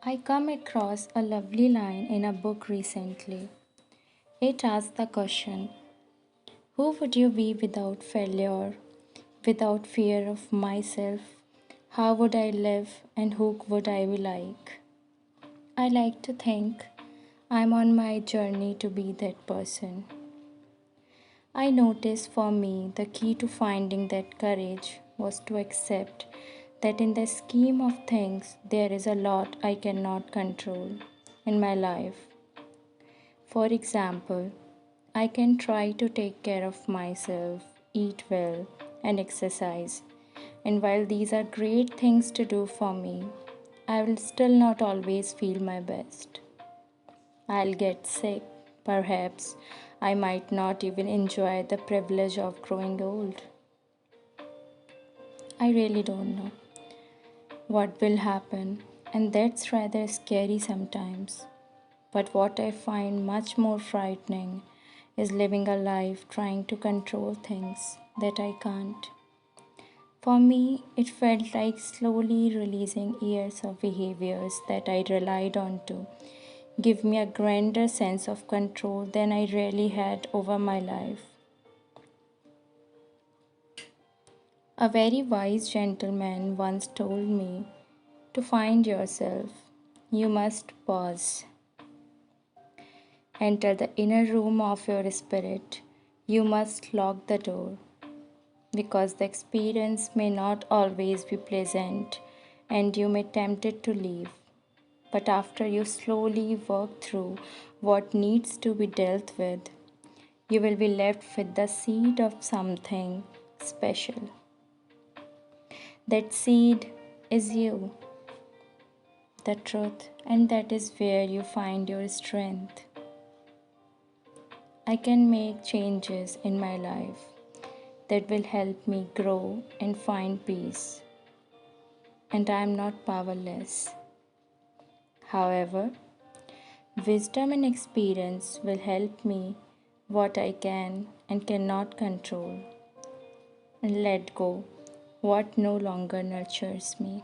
I come across a lovely line in a book recently. It asks the question, who would you be without failure, without fear of myself? How would I live and who would I be like? I like to think I'm on my journey to be that person. I noticed for me the key to finding that courage was to accept that in the scheme of things there is a lot I cannot control in my life. For example, I can try to take care of myself, eat well, and exercise. And while these are great things to do for me, I will still not always feel my best. I'll get sick. Perhaps I might not even enjoy the privilege of growing old. I really don't know what will happen, and that's rather scary sometimes. But what I find much more frightening is living a life trying to control things that I can't. For me, it felt like slowly releasing years of behaviors that I relied on to give me a grander sense of control than I really had over my life. A very wise gentleman once told me to find yourself, you must pause. Enter the inner room of your spirit. You must lock the door because the experience may not always be pleasant and you may tempted to leave. But after you slowly work through what needs to be dealt with, you will be left with the seed of something special. That seed is you, the truth, and that is where you find your strength. I can make changes in my life that will help me grow and find peace, and I am not powerless. However, wisdom and experience will help me what I can and cannot control and let go what no longer nurtures me.